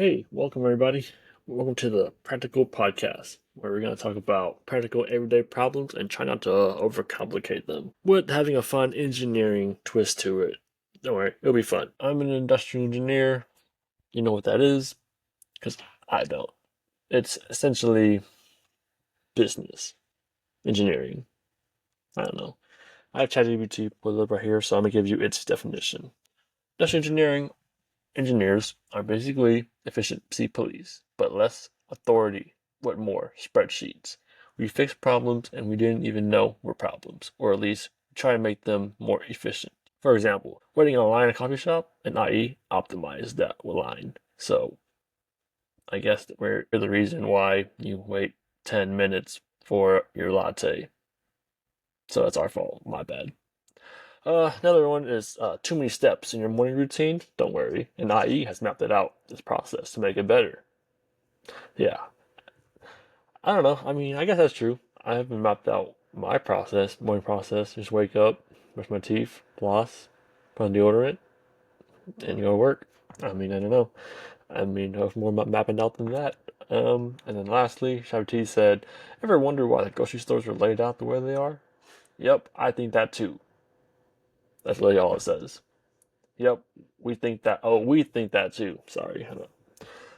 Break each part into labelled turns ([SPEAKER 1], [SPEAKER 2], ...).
[SPEAKER 1] Hey, welcome everybody. Welcome to the Practical Podcast, where we're going to talk about practical everyday problems and try not to overcomplicate them with having a fun engineering twist to it. Don't worry, it'll be fun. I'm an industrial engineer. You know what that is? Because I don't. It's essentially business engineering. I don't know. I have ChatGPT pulled up right here, so I'm going to give you its definition. Industrial engineering engineers are basically efficiency police, but less authority, but more spreadsheets. We fix problems and we didn't even know were problems, or at least try to make them more efficient. For example, waiting in a line at a coffee shop, and i.e. optimize that line. So I guess we're the reason why you wait 10 minutes for your latte. So that's our fault. My bad. Another one is too many steps in your morning routine. Don't worry, an IE has mapped it out, this process, to make it better. Yeah, I don't know. I mean, I guess that's true. I haven't mapped out my process, morning process. Just wake up, brush my teeth, floss, put on deodorant, and go to work. I mean, I don't know. I mean, there's more mapping out than that. And then lastly, Shabbat said, "Ever wonder why the grocery stores are laid out the way they are?" Yep, I think that too. That's really all it says. Yep, we think that. Oh, we think that too. Sorry.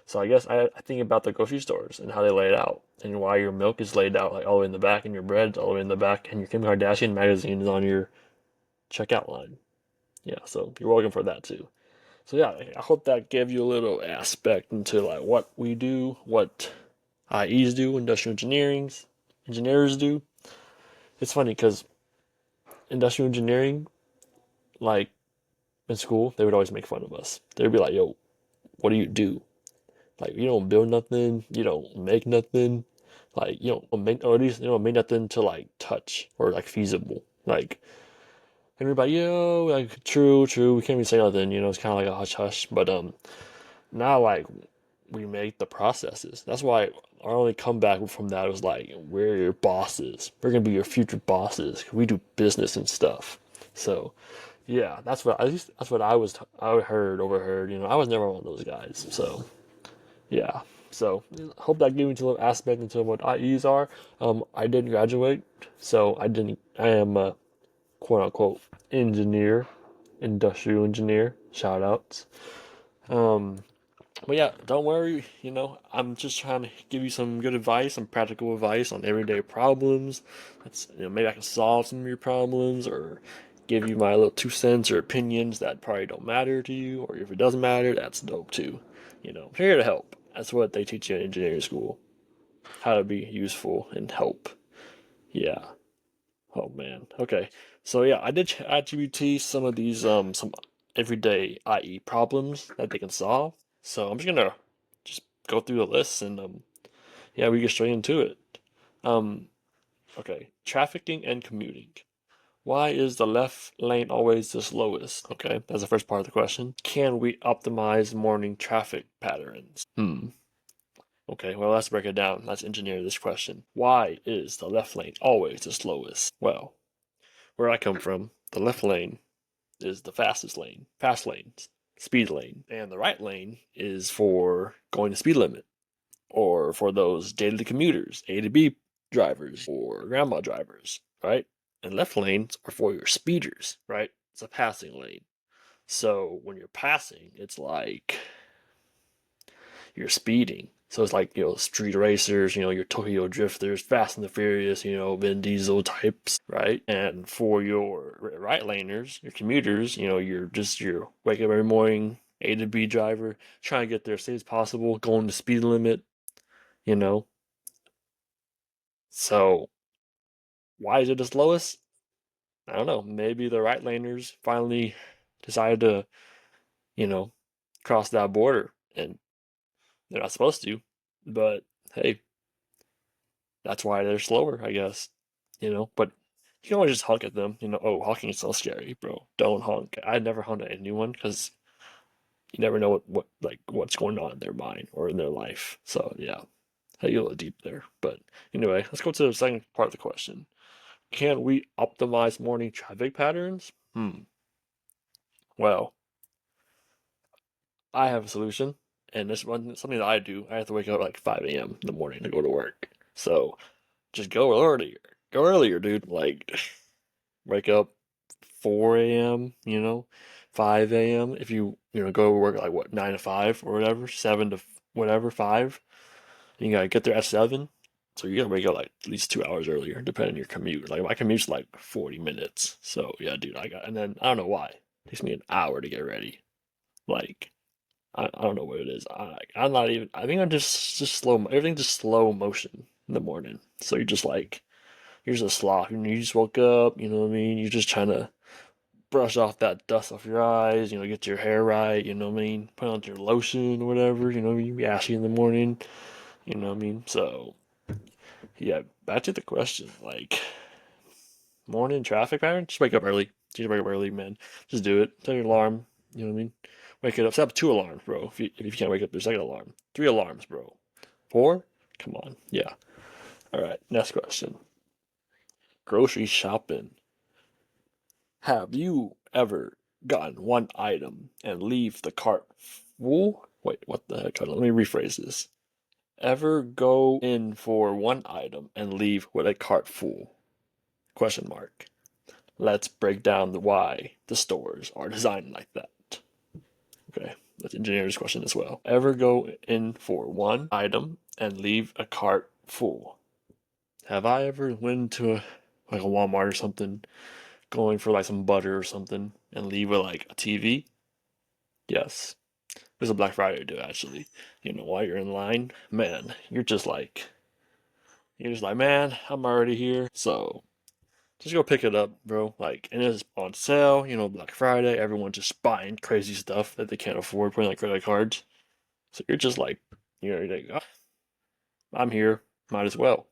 [SPEAKER 1] So I guess I think about the grocery stores and how they lay it out, and why your milk is laid out like all the way in the back, and your bread's all the way in the back, and your Kim Kardashian magazine is on your checkout line. Yeah, so you're welcome for that too. So yeah, I hope that gave you a little aspect into like what we do, what IEs do, industrial engineers do. It's funny because industrial engineering, like in school, they would always make fun of us. They'd be like, "Yo, what do you do? Like you don't build nothing, you don't make nothing, like you don't make, or at least you don't make nothing to like touch or like feasible." Like everybody, yo, like true, we can't even say nothing. It's kind of like a hush hush. But now like we make the processes. That's why our only comeback from that was like, we're your bosses. We're gonna be your future bosses. We do business and stuff. So yeah, that's what at least that's what I heard overheard. I was never one of those guys. So yeah. So hope that gave me a little aspect into what IEs are. I didn't graduate, so I didn't. I am a quote unquote engineer, industrial engineer. Shout outs. Um, but yeah, don't worry. I'm just trying to give you some good advice, some practical advice on everyday problems. That's maybe I can solve some of your problems or give you my little 2 cents or opinions that probably don't matter to you, or if it doesn't matter, that's dope too. I'm here to help. That's what they teach you in engineering school. How to be useful and help. Yeah. Oh man. Okay. So yeah, I did attribute some of these some everyday IE problems that they can solve. So I'm just gonna just go through the list and yeah, we get straight into it. Um okay. Trafficking and commuting. Why is the left lane always the slowest? Okay, that's the first part of the question. Can we optimize morning traffic patterns? Okay, well, let's break it down. Let's engineer this question. Why is the left lane always the slowest? Well, where I come from, the left lane is the fastest lane, fast lane, speed lane, and the right lane is for going the speed limit, or for those daily commuters, A to B drivers, or grandma drivers, right? And left lanes are for your speeders, right? It's a passing lane. So when you're passing, it's like you're speeding. So it's like, street racers, your Tokyo drifters, Fast and the Furious, Vin Diesel types, right? And for your right laners, your commuters, you're wake up every morning, A to B driver, trying to get there as safe as possible, going the speed limit, you know. So why is it the slowest? I don't know. Maybe the right laners finally decided to, you know, cross that border, and they're not supposed to. But hey, that's why they're slower, I guess. But you can always just honk at them. Oh, honking is so scary, bro. Don't honk. I never honk at anyone because you never know what's going on in their mind or in their life. So yeah, I get a little deep there. But anyway, let's go to the second part of the question. Can we optimize morning traffic patterns? Well, I have a solution, And this one something that I do. I have to wake up like 5 a.m. in the morning to go to work. So just go earlier. Go earlier, dude. Like wake up 4 a.m., 5 a.m. If you go to work like what, 9 to 5 or whatever, 7 to whatever, 5, you gotta get there at 7. So you gotta wake up like at least 2 hours earlier, depending on your commute. Like my commute's like 40 minutes. So yeah, dude, and then I don't know why. It takes me an hour to get ready. Like, I don't know what it is. I'm not even, I think I'm just slow, everything's just slow motion in the morning. So you're just a sloth. You just woke up, you know what I mean? You're just trying to brush off that dust off your eyes, get your hair right, you know what I mean? Put on your lotion or whatever, you be ashy in the morning, you know what I mean? So, yeah, back to the question. Like, morning traffic pattern? Just wake up early. Just wake up early, man. Just do it. Set your alarm, you know what I mean? Wake it up. Set up 2 alarms, bro. If you can't wake up, there's second alarm. 3 alarms, bro. 4? Come on. Yeah. All right, next question. Grocery shopping. Have you ever gotten one item and leave the cart full? Wait, what the heck? Hold on, let me rephrase this. Ever go in for one item and leave with a cart full? Question mark. Let's break down the why the stores are designed like that. Okay, let's engineer this question as well. Ever go in for one item and leave a cart full? Have I ever went to like a Walmart or something, going for like some butter or something, and leave with like a TV? Yes. It was a Black Friday do actually. While you're in line, man, you're just like, man, I'm already here. So just go pick it up, bro. Like, and it's on sale, Black Friday, everyone's just buying crazy stuff that they can't afford, putting like credit cards. So you're just like, oh, I'm here, might as well.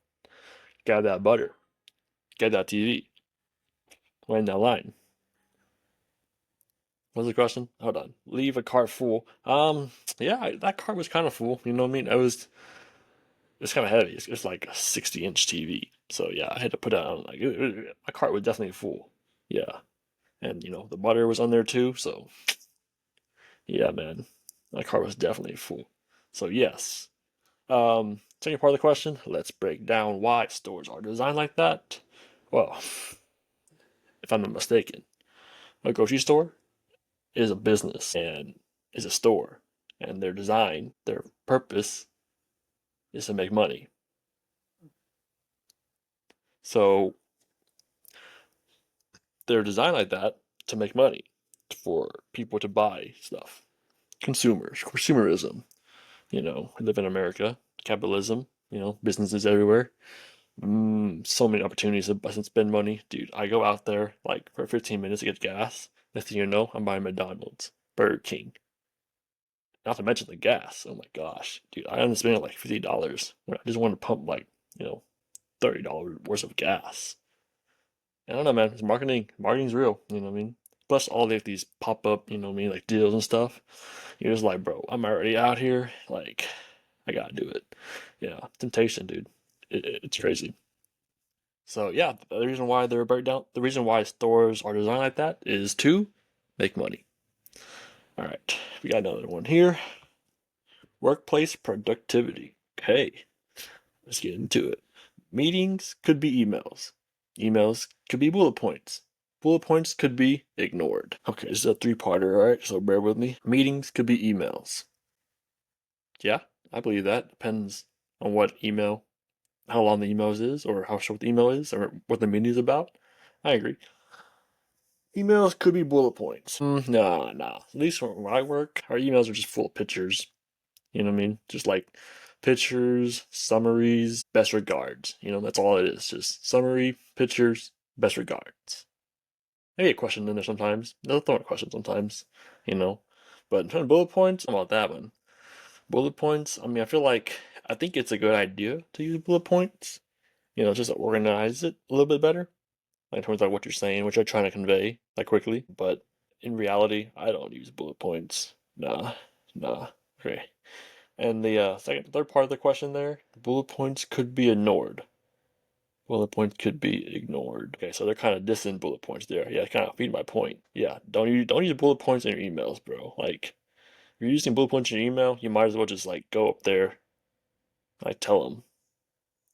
[SPEAKER 1] Grab that butter, get that TV, wait in that line. What's the question? Hold on. Leave a cart full. Yeah, that cart was kind of full. You know what I mean? It's kind of heavy. It's like a 60-inch TV. So yeah, I had to put it on. Like my cart was definitely full. Yeah, and the butter was on there too. So yeah, man, my cart was definitely full. So yes. Second part of the question. Let's break down why stores are designed like that. Well, if I'm not mistaken, a grocery store is a business and is a store, and their design, their purpose is to make money. So they're designed like that to make money, for people to buy stuff. Consumerism. We live in America, capitalism. Businesses everywhere. So many opportunities to spend money, dude. I go out there like for 15 minutes to get gas. Next thing you know, I'm buying McDonald's, Burger King. Not to mention the gas. Oh my gosh, dude, I end up spending like $50 when I just want to pump like $30 worth of gas. I don't know, man. It's marketing. Marketing's real. You know what I mean? Plus all these pop up, you know what I mean, like deals and stuff. You're just like, bro, I'm already out here. Like, I gotta do it. Yeah, temptation, dude. It's crazy. So yeah, the reason why stores are designed like that is to make money. All right, we got another one here. Workplace productivity. Okay, let's get into it. Meetings could be emails. Emails could be bullet points. Bullet points could be ignored. Okay, this is a three-parter, alright, so bear with me. Meetings could be emails. Yeah, I believe that. Depends on what email, how long the email is, or how short the email is, or what the meeting is about. I agree. Emails could be bullet points. Nah. At least where I work, our emails are just full of pictures. You know what I mean? Just like pictures, summaries, best regards. That's all it is. Just summary, pictures, best regards. Maybe a question in there sometimes. They'll throw in a question sometimes, you know. But in terms of bullet points, I'm about that one. Bullet points, I mean, I think it's a good idea to use bullet points. Just to organize it a little bit better. Like in terms of what you're saying, what you're trying to convey, like quickly. But in reality, I don't use bullet points. Nah. Okay. And the third part of the question there, the bullet points could be ignored. Bullet points could be ignored. Okay, so they're kind of dissing bullet points there. Yeah, kind of feed my point. Yeah, don't use bullet points in your emails, bro. Like, you're using bullet points in your email, you might as well just like go up there, like tell them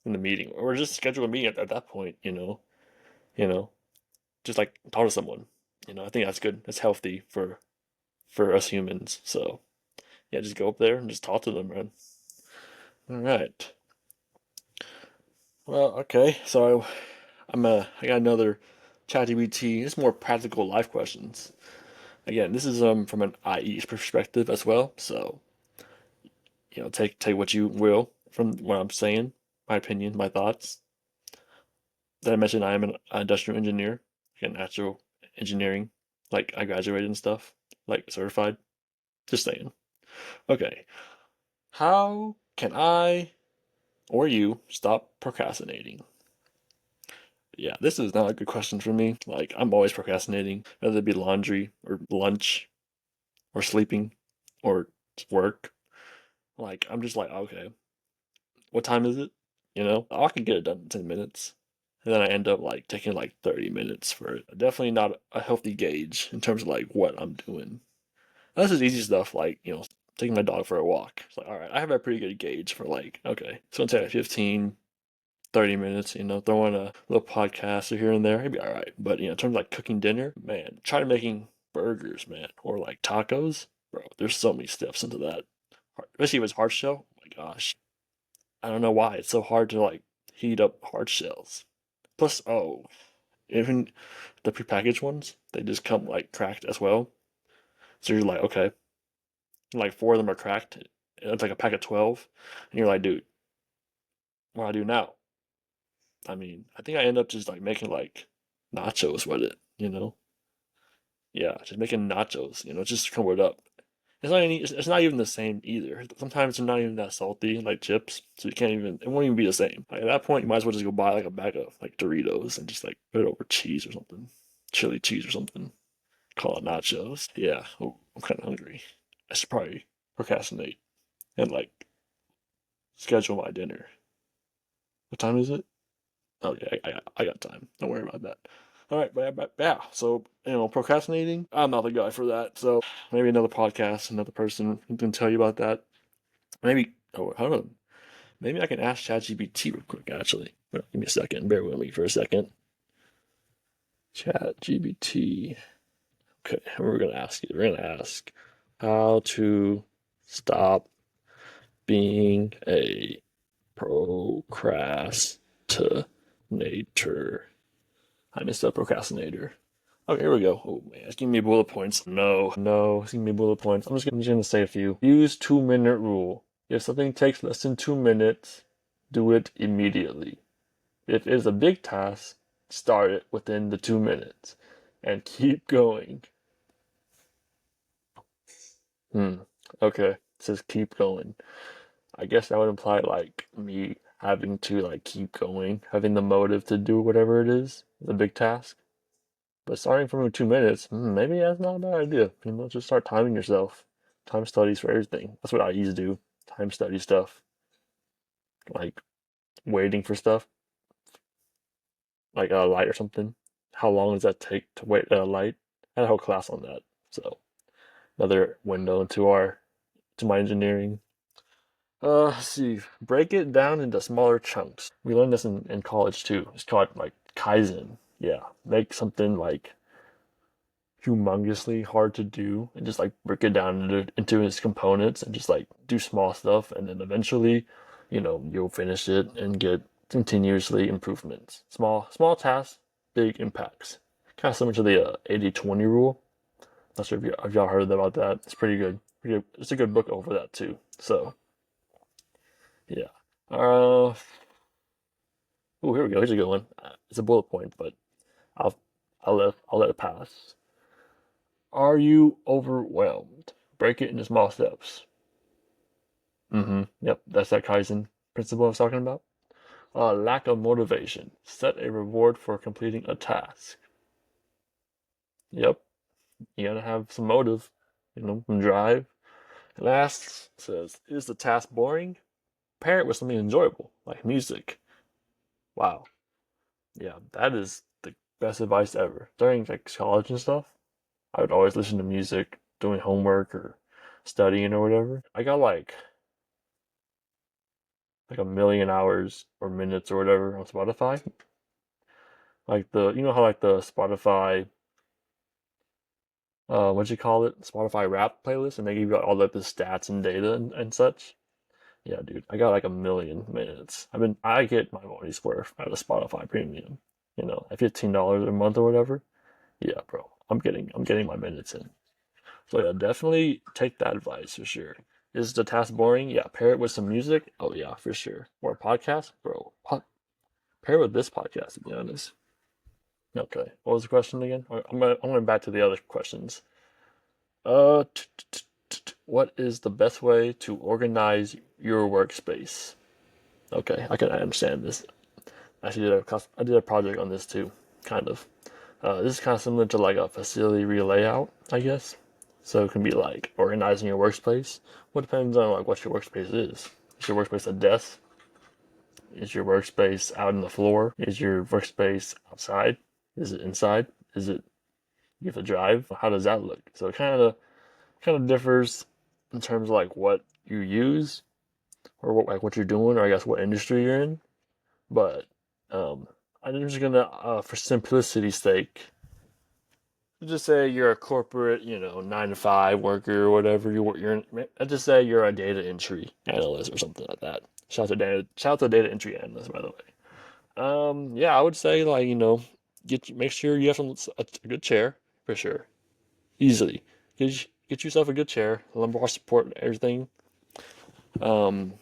[SPEAKER 1] in the meeting, or just schedule a meeting at that point. You know, just like talk to someone. I think that's good. That's healthy for us humans. So yeah, just go up there and just talk to them, man. All right. Well, okay. So I got another ChatGPT. It's more practical life questions. Again, this is from an IE perspective as well. So take what you will from what I'm saying, my opinion, my thoughts. Did I mention I am an industrial engineer, like an actual engineering, like I graduated and stuff, like certified. Just saying. Okay. How can I or you stop procrastinating? Yeah, this is not a good question for me. Like, I'm always procrastinating, whether it be laundry or lunch or sleeping or work. Like, I'm just like, okay, what time is it? I can get it done in 10 minutes. And then I end up like taking like 30 minutes for it. Definitely not a healthy gauge in terms of like what I'm doing. This is easy stuff like, taking my dog for a walk. It's like, all right, I have a pretty good gauge for like, okay, it's gonna take like 15, 30 minutes, throw in a little podcast or here and there, it'd be all right. But, in terms of like cooking dinner, man, try making burgers, man, or like tacos, bro, there's so many steps into that. Especially if it's hard shell, oh my gosh. I don't know why it's so hard to like heat up hard shells. Plus, oh, even the prepackaged ones, they just come like cracked as well. So you're like, okay, like four of them are cracked. It's like a pack of 12. And you're like, dude, what do I do now? I mean, I think I end up just like making like nachos with it. Yeah, just making nachos, just crumble it up. It's not even the same either. Sometimes they're not even that salty, like chips, so you can't even, it won't even be the same. Like, at that point, you might as well just go buy like a bag of like Doritos and just like put it over cheese or something, chili cheese or something. Call it nachos. Yeah, oh, I'm kind of hungry. I should probably procrastinate and like schedule my dinner. What time is it? Okay, I got time. Don't worry about that. All right, but yeah. So procrastinating. I'm not the guy for that. So maybe another podcast, another person who can tell you about that. Maybe. Oh, hold on. Maybe I can ask ChatGPT real quick. Actually, give me a second. Bear with me for a second. ChatGPT. Okay, we're gonna ask you. We're gonna ask how to stop being a procrastinator. I missed a procrastinator. Okay, here we go. Oh man, it's giving me bullet points. No, no, it's giving me bullet points. I'm just gonna say a few. Use 2 minute rule. If something takes less than 2 minutes, do it immediately. If it is a big task, start it within the 2 minutes and keep going. Hmm. Okay. It says keep going. I guess that would imply like me having to like keep going, having the motive to do whatever it is, the big task. But starting from 2 minutes, maybe that's not a bad idea. Just start timing yourself. Time studies for everything. That's what I used to do. Time study stuff. Like waiting for stuff, like a light or something. How long does that take to wait at a light? I had a whole class on that. So another window to my engineering. Let's see. Break it down into smaller chunks. We learned this in college too. It's called like Kaizen. Yeah. Make something like humongously hard to do and just like break it down into its components and just like do small stuff and then eventually you'll finish it and get continuously improvements. Small tasks, big impacts, kind of similar to the 80-20 rule. Not sure if y'all heard about that. It's pretty good. It's a good book over that too. So yeah. uh oh, here we go. Here's a good one. It's a bullet point, but i'll I'll let it pass. Are you overwhelmed? Break it into small steps. Yep, that's that Kaizen principle I was talking about. Lack of motivation. Set a reward for completing a task. Yep, you gotta have some motive, some drive. Last says, is the task boring? Pair it with something enjoyable, like music. Wow. Yeah, that is the best advice ever. During like college and stuff, I would always listen to music, doing homework or studying or whatever. I got like a million hours or minutes or whatever on Spotify. Like the you know how like the Spotify what you call it? Spotify rap playlist, and they give you all like the stats and data and such. Yeah, dude, I got like a million minutes. I get my money's worth out of Spotify Premium. You know, at $15 a month or whatever. Yeah, bro, I'm getting my minutes in. So yeah, definitely take that advice for sure. Is the task boring? Yeah, pair it with some music. Oh yeah, for sure. Or a podcast, bro. Pair it with this podcast to be honest. Okay, what was the question again? I'm going back to the other questions. What is the best way to organize your workspace? Okay, I understand this. I did a project on this too, kind of. This is kind of similar to like a facility relayout, I guess. So it can be like organizing your workspace. What depends on like what your workspace is. Is your workspace a desk? Is your workspace out on the floor? Is your workspace outside? Is it inside? Is it you have to drive? How does that look? So it kind of differs in terms of like what you use or what you're doing or I guess what industry you're in. But um, I'm just gonna for simplicity's sake just say you're a corporate, 9 to 5 worker or whatever. I just say you're a data entry analyst or something like that. Shout out to data entry analyst, by the way. Yeah, I would say like make sure you have a good chair for sure, easily. Get yourself a good chair, lumbar support, and everything. Um,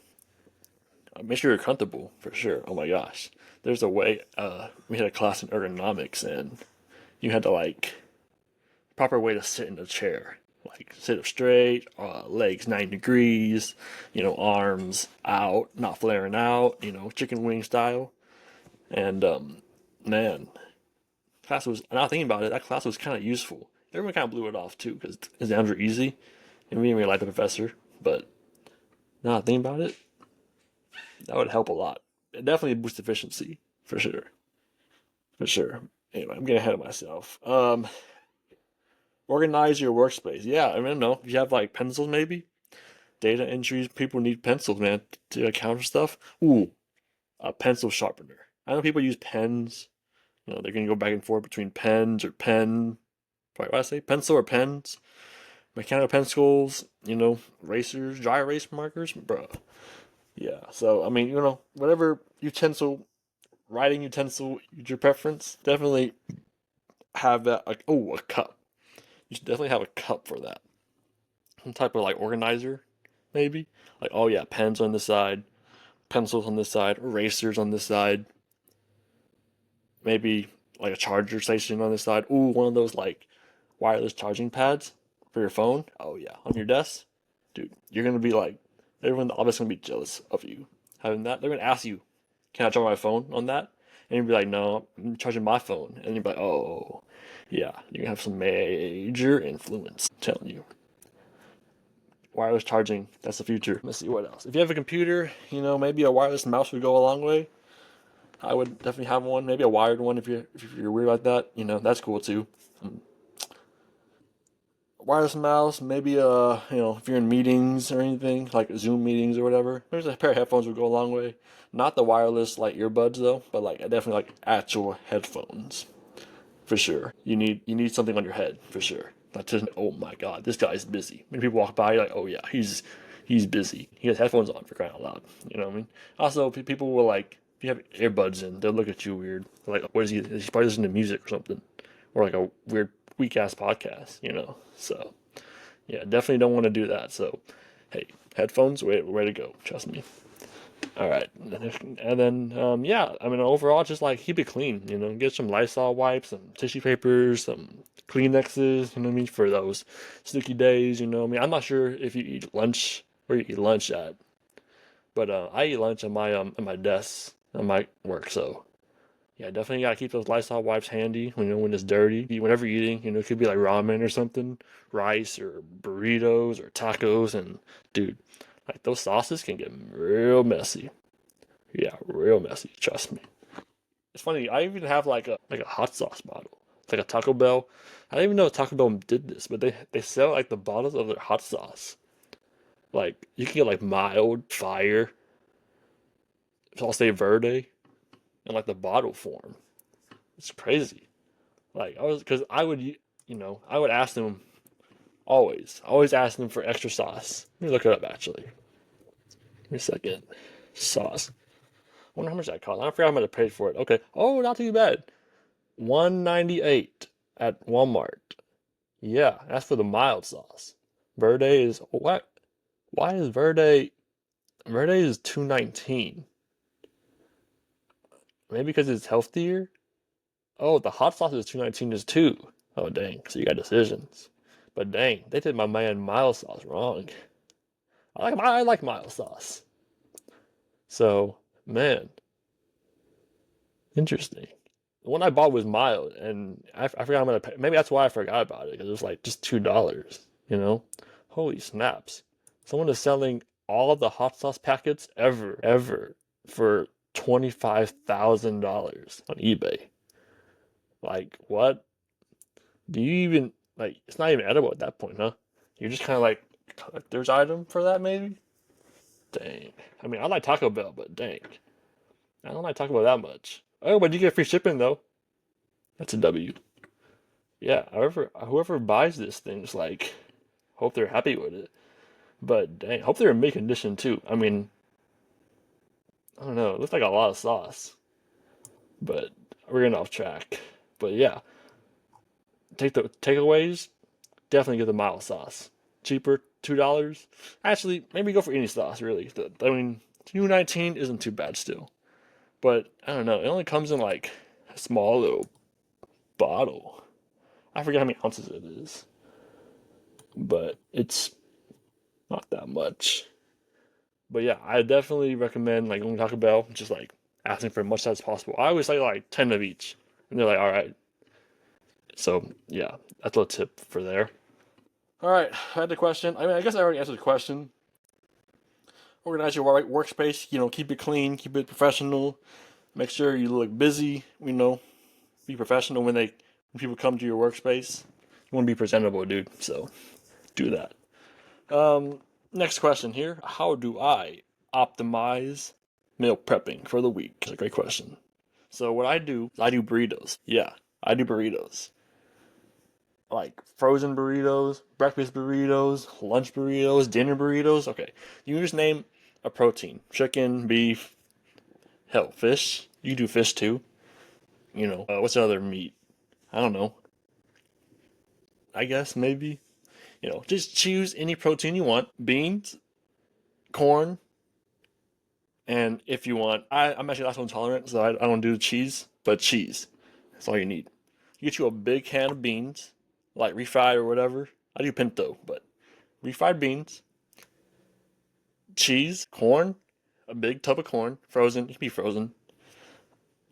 [SPEAKER 1] Make sure you're comfortable for sure. Oh my gosh, there's a way. We had a class in ergonomics, and you had to like proper way to sit in a chair. Like sit up straight, legs 90 degrees, arms out, not flaring out, chicken wing style. And man, class was. Now thinking about it, that class was kind of useful. Everyone kind of blew it off too because exams were easy, and we didn't really like the professor. But now thinking about it, that would help a lot. It definitely boost efficiency for sure, for sure. Anyway, I'm getting ahead of myself. Organize your workspace. Yeah, I don't know. If you have like pencils, maybe data entries. People need pencils, man, to counter stuff. Ooh, a pencil sharpener. I know people use pens. They're gonna go back and forth between pens or pen. What I say? Pencil or pens? Mechanical pencils. Erasers, dry erase markers, bro. Yeah. So I mean, whatever utensil, writing utensil, your preference. Definitely have that. Like, oh, a cup. You should definitely have a cup for that. Some type of like organizer, maybe. Like, oh yeah, pens on the side, pencils on this side, erasers on this side, maybe like a charger station on this side. Ooh, one of those like wireless charging pads for your phone. Oh yeah, on your desk, dude. You're gonna be like, everyone in the office gonna be jealous of you having that. They're gonna ask you, "Can I charge my phone on that?" And you'll be like, "No, I'm charging my phone." And you'll be like, "Oh, yeah, you're gonna have some major influence." I'm telling you. Wireless charging, that's the future. Let's see what else. If you have a computer, maybe a wireless mouse would go a long way. I would definitely have one. Maybe a wired one if you're weird like that. That's cool too. Wireless mouse, maybe if you're in meetings or anything like Zoom meetings or whatever. There's a pair of headphones would go a long way. Not the wireless like earbuds though, but like definitely like actual headphones for sure. You need something on your head for sure. Not just oh my god, this guy's busy. When people walk by, you're like oh yeah, he's busy. He has headphones on for crying out loud. You know what I mean? Also, people will like if you have earbuds in, they'll look at you weird. They're like, what is he? He's probably listening to music or something, or like a weird weak ass podcast. So yeah, definitely don't want to do that. So hey, headphones, way to go. Trust me. All right, and then yeah, I mean overall, just like keep it clean. Get some Lysol wipes, some tissue papers, some Kleenexes. You know what I mean for those sticky days. I mean I'm not sure if you eat lunch where you eat lunch at, but I eat lunch at my desk at my work. So yeah, definitely gotta keep those Lysol wipes handy. When it's dirty, whenever you're eating. It could be like ramen or something, rice or burritos or tacos, and dude, like those sauces can get real messy. Yeah, real messy. Trust me. It's funny. I even have like a hot sauce bottle. It's like a Taco Bell. I didn't even know Taco Bell did this, but they sell like the bottles of their hot sauce. Like you can get like mild, fire, I'll say verde, in like the bottle form. It's crazy. Like I was, because I would, I would ask them always ask them for extra sauce. Let me look it up actually. Give me a second. Sauce. I wonder how much that cost. I forgot how much I paid for it. Okay. Oh, not too bad. 198 at Walmart. Yeah, that's for the mild sauce. Verde is what? Why is Verde? Verde is 219. Maybe because it's healthier. Oh, the hot sauce is 219 is too. Oh dang. So you got decisions. But dang, they did my man mild sauce wrong. I like mild sauce. So man, interesting. The one I bought was mild, and I forgot I'm gonna pay. Maybe that's why I forgot about it because it was like just $2. You know, holy snaps! Someone is selling all of the hot sauce packets ever for $25,000 on eBay. Like what? Do you even like? It's not even edible at that point, huh? You're just kind of like collector's item for that, maybe. Dang. I mean, I like Taco Bell, but dang, I don't like Taco Bell that much. Oh, but you get free shipping though. That's a W. Yeah, whoever buys this thing's like, hope they're happy with it. But dang, hope they're in mid condition too. I mean, I don't know. It looks like a lot of sauce, but we're getting off track. But yeah, take the takeaways. Definitely get the mild sauce. Cheaper, $2. Actually, maybe go for any sauce. Really, I mean, 219 isn't too bad still. But I don't know. It only comes in like a small little bottle. I forget how many ounces it is, but it's not that much. But yeah, I definitely recommend like going to Taco Bell, just like asking for as much as possible. I always say like 10 of each, and they're like, all right. So yeah, that's a little tip for there. All right, I had the question. I mean, I guess I already answered the question. Organize your workspace. Keep it clean, keep it professional. Make sure you look busy. Be professional when people come to your workspace. You want to be presentable, dude. So do that. Next question here. How do I optimize meal prepping for the week? It's a great question. So what I do is I do burritos. Yeah, I do burritos. Like frozen burritos, breakfast burritos, lunch burritos, dinner burritos. Okay, you just name a protein: chicken, beef, hell, fish. You do fish too. What's another meat? I don't know. I guess maybe. Just choose any protein you want: beans, corn, and if you want, I'm actually lactose intolerant, so I don't do cheese, but cheese. That's all you need. You get you a big can of beans, like refried or whatever. I do pinto, but refried beans, cheese, corn, a big tub of corn, frozen. It can be frozen.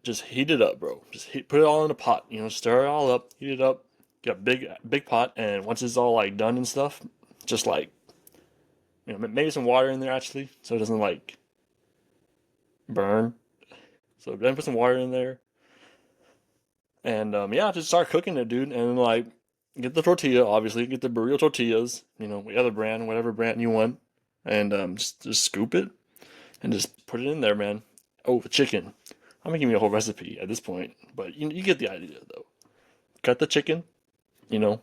[SPEAKER 1] Just heat it up, bro. Put it all in a pot. Stir it all up, heat it up. Get a big pot, and once it's all like done and stuff, just like maybe some water in there actually, so it doesn't like burn. So then put some water in there, and yeah, just start cooking it, dude. And like, get the tortilla, obviously, get the burrito tortillas, the other brand, whatever brand you want, and just scoop it and just put it in there, man. Oh, the chicken. I'm making me a whole recipe at this point, but you get the idea though. Cut the chicken, you know,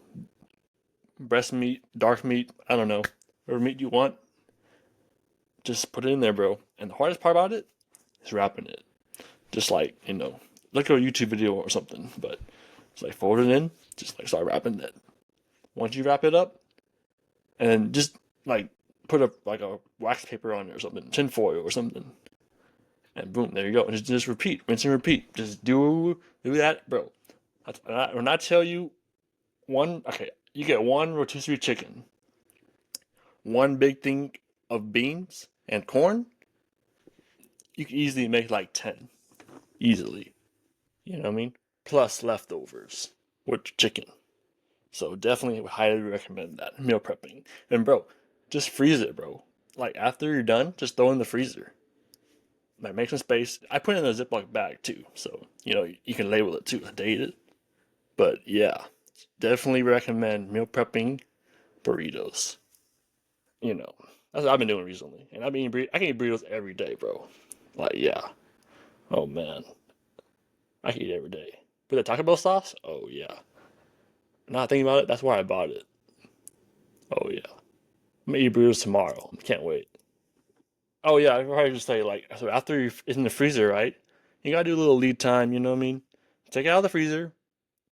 [SPEAKER 1] breast meat, dark meat, I don't know, whatever meat you want. Just put it in there, bro. And the hardest part about it is wrapping it. Just like, look at a YouTube video or something, but it's like fold it in, just like start wrapping it. Once you wrap it up, and then just like put a wax paper on it or something, tin foil or something, and boom, there you go. And just repeat, rinse and repeat. Just do that, bro. When I tell you okay, you get one rotisserie chicken, one big thing of beans and corn, you can easily make like 10, easily. You know what I mean? Plus leftovers with chicken. So definitely highly recommend that meal prepping. And bro, just freeze it, bro. Like after you're done, just throw it in the freezer. Like make some space. I put it in a Ziploc bag too, so you can label it too, date it. But yeah, definitely recommend meal prepping burritos. You know. That's what I've been doing recently. And I can eat burritos every day, bro. Like, yeah. Oh man, I can eat every day. But the Taco Bell sauce? Oh yeah. Now thinking about it, that's why I bought it. Oh yeah. I'm gonna eat burritos tomorrow. Can't wait. Oh yeah, I probably just say like so after it's in the freezer, right? You gotta do a little lead time. You know what I mean? Take it out of the freezer,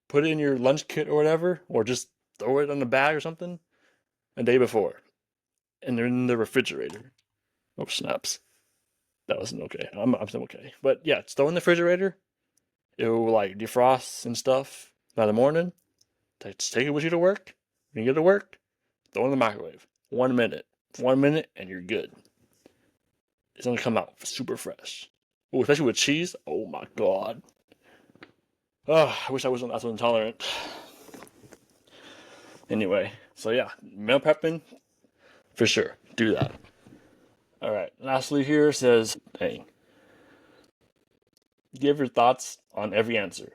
[SPEAKER 1] put it in your lunch kit or whatever, or just throw it in a bag or something a day before, and they're in the refrigerator. Oh snaps! That wasn't okay. I'm still okay. But yeah, it's throw in the refrigerator. It will like defrost and stuff by the morning. Just take it with you to work. When you get to work, throw it in the microwave. 1 minute. 1 minute and you're good. It's gonna come out super fresh. Ooh, especially with cheese. Oh my god. Oh, I wish I wasn't that so intolerant. Anyway, so yeah, meal prepping for sure. Do that. All right. Lastly, here says, "Hey, give your thoughts on every answer."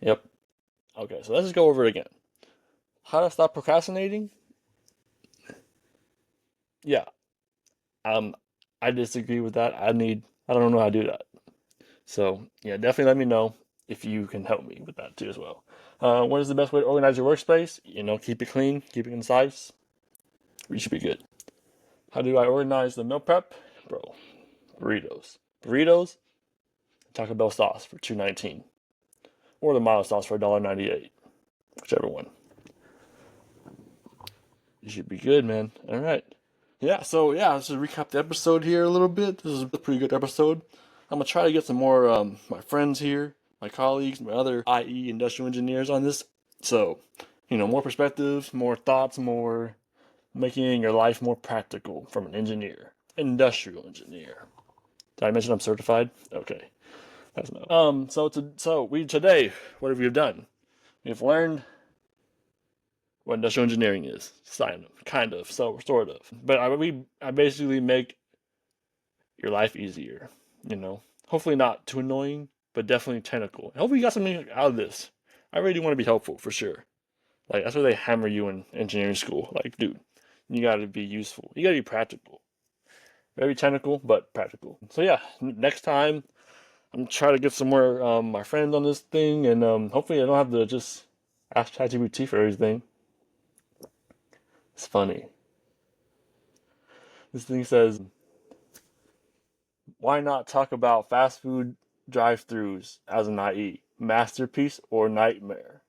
[SPEAKER 1] Yep. Okay, so let's just go over it again. How to stop procrastinating? Yeah. Um, I disagree with that. I don't know how to do that. So yeah, definitely let me know if you can help me with that too as well. What is the best way to organize your workspace? Keep it clean, keep it concise. You should be good. How do I organize the meal prep? Bro, burritos. Burritos, Taco Bell sauce for $2.19. Or the mild sauce for $1.98. Whichever one. You should be good, man. All right. Yeah, so yeah, let's just recap the episode here a little bit. This is a pretty good episode. I'm gonna try to get some more my friends here, my colleagues, my other IE industrial engineers on this. So, more perspectives, more thoughts, more making your life more practical from an engineer, industrial engineer. Did I mention I'm certified? Okay, that's no. Today, what have we done? We've learned what industrial engineering is, kind of, so sort of. But I basically make your life easier. Hopefully not too annoying, but definitely technical. Hopefully you got something out of this. I really do want to be helpful for sure. Like that's where they hammer you in engineering school. Like, dude, you got to be useful. You got to be practical. Very technical, but practical. So yeah, next time I'm trying to get some more my friends on this thing, and hopefully I don't have to just ask ChatGPT for everything. It's funny. This thing says, why not talk about fast food drive-throughs as an IE? Masterpiece or nightmare?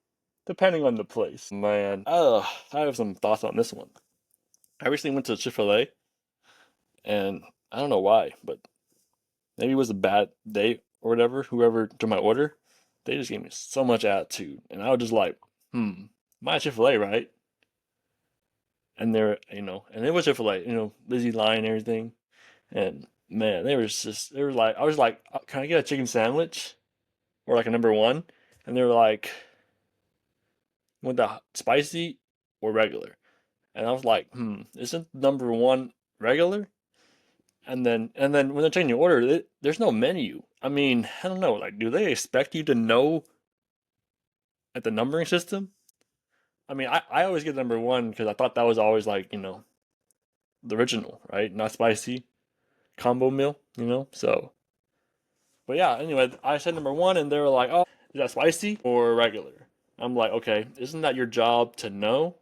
[SPEAKER 1] Depending on the place. Man, I have some thoughts on this one. I recently went to Chick-fil-A, and I don't know why, but maybe it was a bad day or whatever. Whoever took my order, they just gave me so much attitude, and I was just like, my Chick-fil-A, right? And and it was Chick-fil-A, busy line and everything. And man, they were like, I was like, can I get a chicken sandwich or like a number one? And they were like, want the spicy or regular? And I was like, isn't number one regular? And then when they're taking your order, there's no menu. I mean, I don't know. Like, do they expect you to know at the numbering system? I mean, I always get number one because I thought that was always like, the original, right? Not spicy combo meal, So, but yeah, anyway, I said number one, and they were like, "Oh, is that spicy or regular?" I'm like, "Okay, isn't that your job to know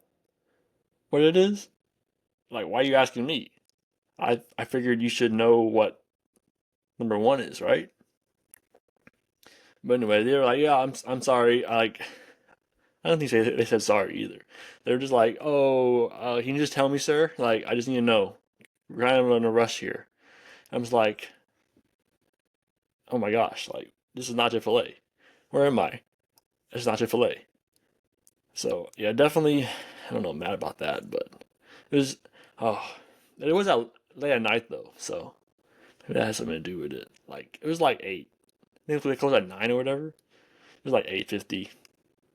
[SPEAKER 1] what it is? Like, why are you asking me? I figured you should know what number one is, right?" But anyway, they were like, "Yeah, I'm sorry." I don't think they said sorry either. They're just like, "Oh, can you just tell me, sir? Like, I just need to know. We're kind of in a rush here." I was like, "Oh my gosh, like this is not Chick-fil-A. Where am I? It's not Chick-fil-A." So yeah, definitely. I don't know, mad about that, but it was. Oh, it was at late at night though, so maybe that has something to do with it. Like it was like 8. I think they closed at 9 or whatever. It was like 8:50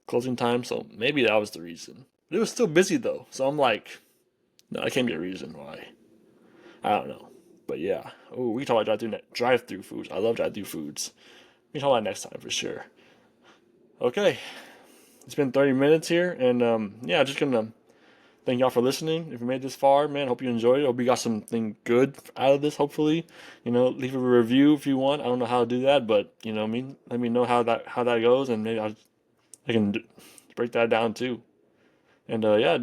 [SPEAKER 1] closing time, so maybe that was the reason. But it was still busy though, so I'm like, no, that can't be a reason why. I don't know, but yeah. Oh, we can talk about drive-through foods. I love drive-through foods. We can talk about it next time for sure. Okay, it's been 30 minutes here, and yeah, just gonna Thank y'all for listening. If you made this far, man, hope you enjoyed it. Hope you got something good out of this, hopefully. Leave a review if you want. I don't know how to do that, but I mean, let me know how that goes, and maybe I can break that down too. And yeah,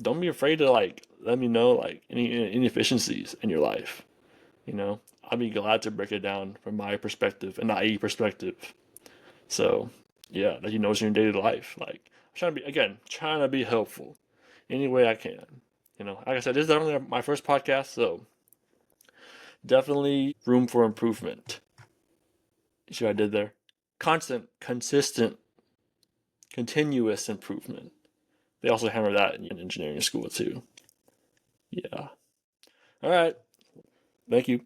[SPEAKER 1] don't be afraid to let me know any inefficiencies in your life. I'd be glad to break it down from my perspective, an IE perspective. So yeah, that you notice in your daily life. Like I'm trying to be helpful any way I can. Like I said, this is definitely my first podcast, so definitely room for improvement. You see what I did there? Constant, consistent, continuous improvement. They also hammer that in engineering school too. Yeah. All right. Thank you.